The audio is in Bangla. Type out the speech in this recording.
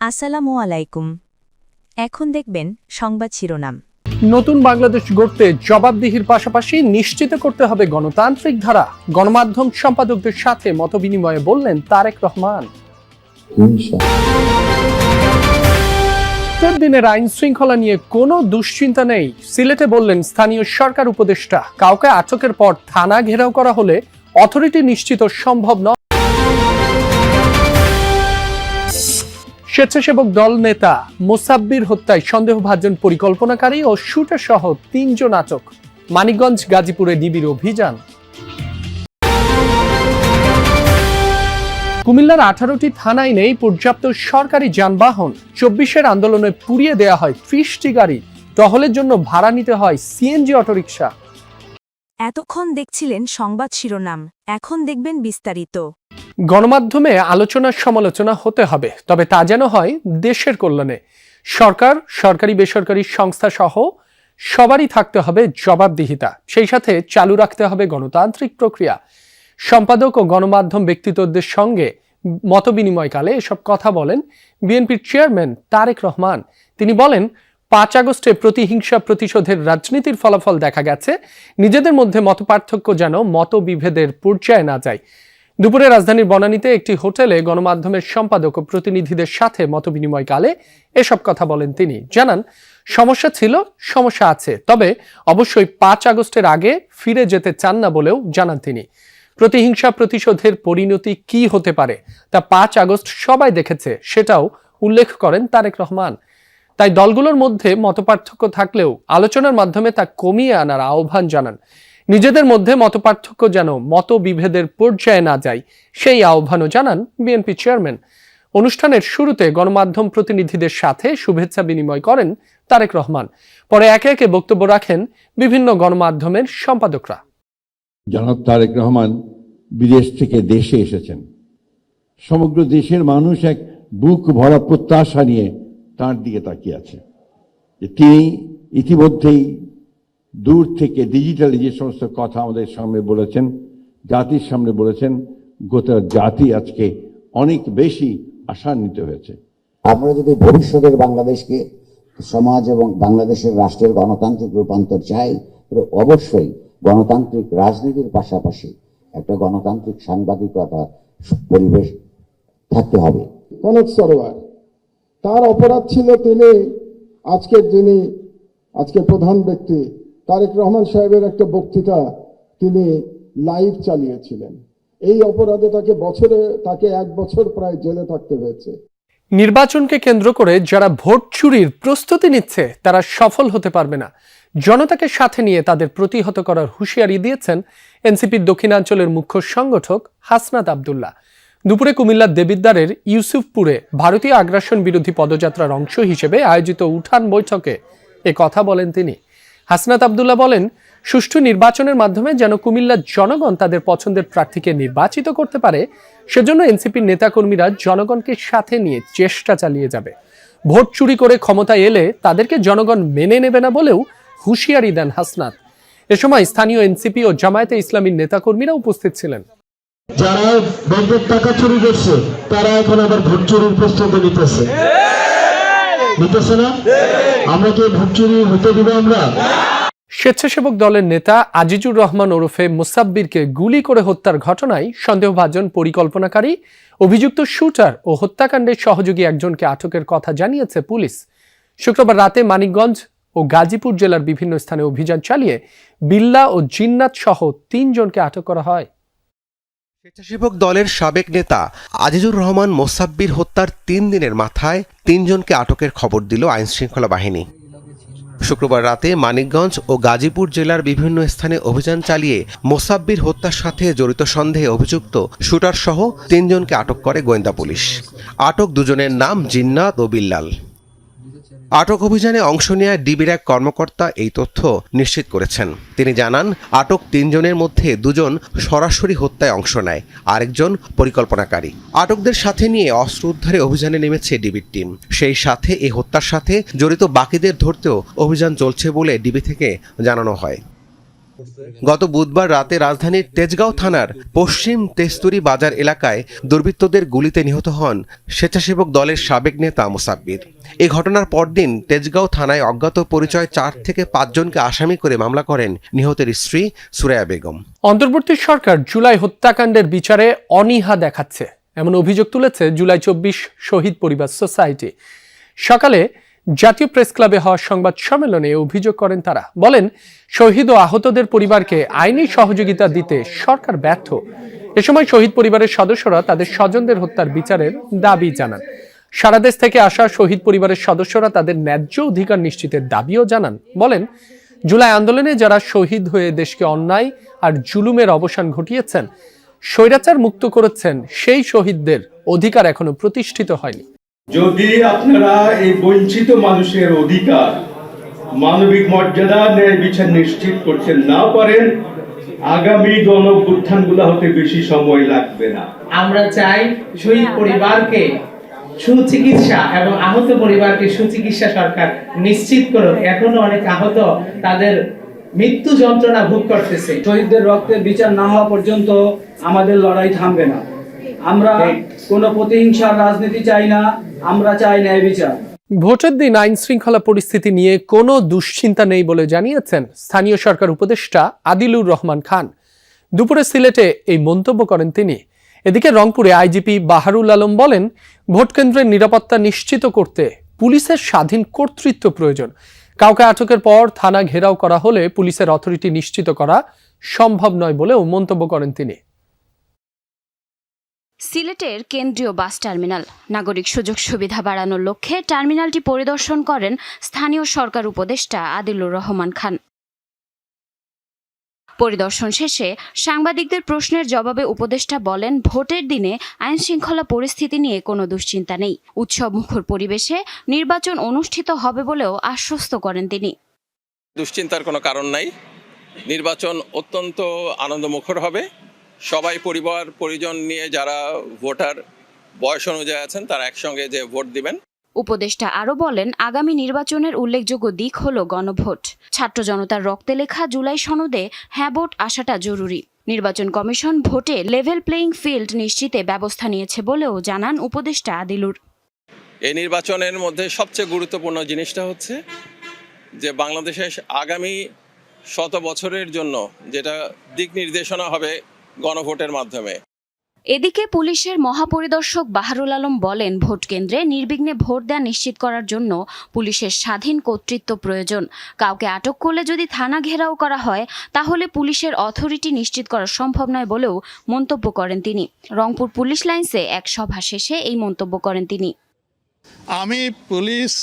আসসালামু আলাইকুম। এখন দেখবেন সংবাদ শিরোনাম। নতুন বাংলাদেশ গড়তে জবাবদিহির পাশাপাশি নিশ্চিত করতে হবে গণতান্ত্রিক ধারা। গণমাধ্যম সম্পাদকদের সাথে মতবিনিময়ে বললেন তারেক রহমান। দিনের আইন শৃঙ্খলা নিয়ে কোনো দুশ্চিন্তা নেই, সিলেটে বললেন স্থানীয় সরকার উপদেষ্টা। কাউকে আটকের পর থানা ঘেরাও করা হলে অথরিটি নিশ্চিত সম্ভব নয়। স্বেচ্ছাসেবক দল নেতা মোসাব্বির হত্যায় সন্দেহভাজন পরিকল্পনাকারী ও শুটার সহ ৩ জন আটক। মানিকগঞ্জ গাজীপুরে ডিবির অভিযান। কুমিল্লার 18টি থানায় নেই পর্যাপ্ত সরকারি যানবাহন। 24-এর আন্দোলনে পুড়িয়ে দেয়া হয় 30টি গাড়ি। টহলের জন্য ভাড়া নিতে হয় সিএনজি অটোরিকশা। এতক্ষণ দেখছিলেন সংবাদ শিরোনাম, এখন দেখবেন বিস্তারিত। গণমাধ্যমে আলোচনা সমালোচনা হতে হবে, তবে তা যেন হয় দেশের কল্যাণে। সরকার, সরকারি বেসরকারি সংস্থা সহ সবারই থাকতে হবে জবাবদিহিতা। সেই সাথে চালু রাখতে হবে গণতান্ত্রিক প্রক্রিয়া। সম্পাদক ও গণমাধ্যম ব্যক্তিত্বদের সঙ্গে মতবিনিময়কালে এসব কথা বলেন বিএনপির চেয়ারম্যান তারেক রহমান। তিনি বলেন, 5 আগস্টে প্রতিহিংসা প্রতিশোধের রাজনীতির ফলাফল দেখা গেছে। নিজেদের মধ্যে মতপার্থক্য যেন মতবিভেদের পর্যায়ে না যায়। দুপুরে রাজধানীর বনানীতে একটি হোটেলে গণমাধ্যমের সম্পাদক ও প্রতিনিধিদের সাথে মতবিনিময়কালে এসব কথা বলেন তিনি। জানান, সমস্যা ছিল, সমস্যা আছে, তবে অবশ্যই 5 আগস্টের আগে ফিরে যেতে চান না বলেও জানান তিনি। প্রতিহিংসা প্রতিশোধের পরিণতি কি হতে পারে তা 5 আগস্ট সবাই দেখেছে, সেটাও উল্লেখ করেন তারেক রহমান। তাই দলগুলোর মধ্যে মতপার্থক্য থাকলেও আলোচনার মাধ্যমে তা কমিয়ে আনার আহ্বান জানান। নিজেদের মধ্যে মতপার্থক্য যেন মতবিভেদের পর্যায়ে না যায়, সেই আহ্বানও জানান বিএনপি চেয়ারম্যান। অনুষ্ঠানের শুরুতে গণমাধ্যম প্রতিনিধিদের সাথে শুভেচ্ছা বিনিময় করেন তারেক রহমান। পরে একে একে বক্তব্য রাখেন বিভিন্ন গণমাধ্যমের সম্পাদকরা। জনাব তারেক রহমান বিদেশ থেকে দেশে এসেছেন। সমগ্র দেশের মানুষ এক বুক ভরা প্রত্যাশা নিয়ে তার দিকে তাকিয়ে আছে। তিনি ইতিমধ্যেই দূর থেকে ডিজিটালি যে সমস্ত কথা আমাদের সামনে বলেছেন, জাতির সামনে বলেছেন, গোটা জাতি আজকে অনেক বেশি আশান্বিত হয়েছে। আমরা যদি ভবিষ্যতের বাংলাদেশকে সমাজ এবং বাংলাদেশের রাষ্ট্রের গণতান্ত্রিক রূপান্তর চাই, তবে অবশ্যই গণতান্ত্রিক রাজনীতির পাশাপাশি একটা গণতান্ত্রিক সাংবাদিকতা পরিবেশ থাকতে হবে। কনক সরোয়ার, তার অপরাধ ছিল তিনি আজকে প্রধান ব্যক্তি তারেক রহমান সাহেবের একটা বক্তৃতা তিনি লাইভ চালিয়েছিলেন। এই অপরাধে তাকে 1 বছর প্রায় জেলে থাকতে হয়েছে। নির্বাচনকে কেন্দ্র করে যারা ভোট চুরির প্রস্তুতি নিচ্ছে তারা সফল হতে পারবে না। জনতাকে সাথে নিয়ে তাদের প্রতিহত করার হুঁশিয়ারি দিয়েছেন এনসিপির দক্ষিণাঞ্চলের মুখ্য সংগঠক হাসনাত আব্দুল্লাহ। দুপুরে কুমিল্লার দেবিদ্বারের ইউসুফপুরে ভারতীয় আগ্রাসন বিরোধী পদযাত্রার অংশ হিসেবে আয়োজিত উঠান বৈঠকে এ কথা বলেন তিনি। হাসনাত আব্দুল্লাহ বলেন, সুষ্ঠু নির্বাচনের মাধ্যমে যেন কুমিল্লার জনগণ তাদের পছন্দের প্রার্থীকে নির্বাচিত করতে পারে, সেজন্য এনসিপির নেতাকর্মীরা জনগণকে সাথে নিয়ে চেষ্টা চালিয়ে যাবে। ভোট চুরি করে ক্ষমতায় এলে তাদেরকে জনগণ মেনে নেবে না বলেও হুঁশিয়ারি দেন হাসনাত। এ সময় স্থানীয় এনসিপি ও জামায়াতে ইসলামীর নেতাকর্মীরা উপস্থিত ছিলেন। যারা ব্যাংকের টাকা চুরি করছে তারা এখন আবার ভোট চুরির প্রস্তুতি নিতেছে না। আমরা কি ভোট চুরি হতে দিব? আমরা স্বেচ্ছাসেবক দলের নেতা আজিজুর রহমান ওরফে মোসাব্বিরকে গুলি করে হত্যার ঘটনায় সন্দেহভাজন পরিকল্পনাকারী, অভিযুক্ত শুটার ও হত্যাকাণ্ডের সহযোগী একজনকে আটকের কথা জানিয়েছে পুলিশ। শুক্রবার রাতে মানিকগঞ্জ ও গাজীপুর জেলার বিভিন্ন স্থানে অভিযান চালিয়ে বিল্লা ও জিন্নাত সহ 3 জনকে আটক করা হয়। স্বেচ্ছাসেবক দলের সাবেক নেতা আজিজুর রহমান মোসাব্বির হত্যার 3 দিনের মাথায় 3 জনকে আটকের খবর দিল আইনশৃঙ্খলা বাহিনী। শুক্রবার রাতে মানিকগঞ্জ ও গাজীপুর জেলার বিভিন্ন স্থানে অভিযান চালিয়ে মোসাব্বির হত্যার সাথে জড়িত সন্দেহে অভিযুক্ত শুটার সহ 3 জনকে আটক করে গোয়েন্দা পুলিশ। আটক 2 জনের নাম জিন্নাত ও বিল্লাল। আটক অভিযানে অংশ নেওয়া ডিবির এক কর্মকর্তা এই তথ্য নিশ্চিত করেছেন। তিনি জানান, আটক 3 জনের মধ্যে 2 জন সরাসরি হত্যায় অংশ নেয়, আরেকজন পরিকল্পনাকারী। আটকদের সাথে নিয়ে অস্ত্র উদ্ধারে অভিযানে নেমেছে ডিবির টিম। সেই সাথে এই হত্যার সাথে জড়িত বাকিদের ধরতেও অভিযান চলছে বলে ডিবি থেকে জানানো হয়। গত বুধবার রাতে রাজধানীর তেজগাঁও থানার পশ্চিম তেস্তুরি বাজার এলাকায় দুর্বৃত্তদের গুলিতে নিহত হন স্বেচ্ছাসেবক দলের সাবেক নেতা মোসাব্বির। এই ঘটনার পরদিন তেজগাঁও থানায় অজ্ঞাত পরিচয় 4 থেকে 5 জনকে আসামি করে মামলা করেন নিহতের স্ত্রী সুরাইয়া বেগম। অন্তর্বর্তী সরকার জুলাই হত্যাকাণ্ডের বিচারে অনীহা দেখাচ্ছে, এমন অভিযোগ তুলেছে জুলাই 24 শহীদ পরিবার সোসাইটি। সকালে জাতীয় প্রেস ক্লাবে হওয়া সংবাদ সম্মেলনে অভিযোগ করেন তারা। বলেন, শহীদ ও আহতদের পরিবারকে আইনি সহযোগিতা দিতে সরকার ব্যর্থ। এ সময় শহীদ পরিবারের সদস্যরা তাদের স্বজনদের হত্যার বিচারের দাবি জানান। সারা দেশ থেকে আসা শহীদ পরিবারের সদস্যরা তাদের ন্যায্য অধিকার নিশ্চিতের দাবিও জানান। বলেন, জুলাই আন্দোলনে যারা শহীদ হয়ে দেশকে অন্যায় আর জুলুমের অবসান ঘটিয়েছেন, স্বৈরাচার মুক্ত করেছেন, সেই শহীদদের অধিকার এখনো প্রতিষ্ঠিত হয়নি। যদি আপনারা এই বঞ্চিত মানুষের অধিকার, মানবিক মর্যাদা, ন্যায় বিচার নিশ্চিত করতে না পারেন, আগামী গণঅভ্যুত্থানগুলো হতে বেশি সময় লাগবে না। আমরা চাই শহীদ পরিবারকে সুচিকিৎসা এবং আহত পরিবারকে সুচিকিৎসা সরকার নিশ্চিত করুন। এখনো অনেক আহত তাদের মৃত্যু যন্ত্রণা ভোগ করতেছে। শহীদদের রক্তের বিচার না হওয়া পর্যন্ত আমাদের লড়াই থামবে না। আমরা কোনো প্রতিহিংসার রাজনীতি চাই না, আমরা চাই ন্যায় বিচার। ভোটের দিন আইন শৃঙ্খলা পরিস্থিতি নিয়ে কোনো দুশ্চিন্তা নেই বলে জানিয়েছেন স্থানীয় সরকার উপদেষ্টা আদিলুর রহমান খান। দুপুরে সিলেটে এই মন্তব্য করেন তিনি। এদিকে রংপুরে আইজিপি বাহারুল আলম বলেন, ভোট কেন্দ্রের নিরাপত্তা নিশ্চিত করতে পুলিশের স্বাধীন কর্তৃত্ব প্রয়োজন। কাউকে আটকের পর থানা ঘেরাও করা হলে পুলিশের অথরিটি নিশ্চিত করা সম্ভব নয় বলেও মন্তব্য করেন তিনি। সিলেটের কেন্দ্রীয় বাস টার্মিনাল নাগরিক সুযোগ সুবিধা বাড়ানোর লক্ষ্যে টার্মিনালটি পরিদর্শন করেন স্থানীয় সরকার উপদেষ্টা আদিলুর রহমান খান। পরিদর্শন শেষে সাংবাদিকদের প্রশ্নের জবাবে উপদেষ্টা বলেন, ভোটের দিনে আইন শৃঙ্খলা পরিস্থিতি নিয়ে কোনো দুশ্চিন্তা নেই। উৎসবমুখর পরিবেশে নির্বাচন অনুষ্ঠিত হবে বলেও আশ্বস্ত করেন তিনি। দুশ্চিন্তার কোনো কারণ নাই। নির্বাচন অত্যন্ত আনন্দমুখর হবে। সবাই পরিবার পরিজন নিয়ে যারা ভোটার বয়স অনুযায়ী আছেন তারা একসঙ্গে যে ভোট দিবেন। উপদেষ্টা আরও বলেন, আগামী নির্বাচনের উল্লেখযোগ্য দিক হল গণভোট। ছাত্র জনতার রক্তে লেখা জুলাই সনদে হ্যাঁ ভোট আসাটা জরুরি। নির্বাচন কমিশন ভোটে লেভেল প্লেইং ফিল্ড নিশ্চিতে ব্যবস্থা নিয়েছে বলেও জানান উপদেষ্টা আদিলুর। এই নির্বাচনের মধ্যে সবচেয়ে গুরুত্বপূর্ণ জিনিসটা হচ্ছে যে বাংলাদেশের আগামী 100 বছরের জন্য যেটা দিক নির্দেশনা হবে গণভোটের মাধ্যমে। এদিকে পুলিশের মহাপরিদর্শক বাহারুল আলম বলেন, ভোট কেন্দ্রে নির্বিঘ্নে ভোট দেওয়া নিশ্চিত করার জন্য পুলিশের স্বাধীন কর্তৃত্ব প্রয়োজন। কাউকে আটক করলে যদি থানা ঘেরাও করা হয় তাহলে পুলিশের অথরিটি নিশ্চিত করা সম্ভব নয় বলেও মন্তব্য করেন তিনি। রংপুর পুলিশ লাইন্সে এক সভা শেষে এই মন্তব্য করেন তিনি। আমি পুলিশ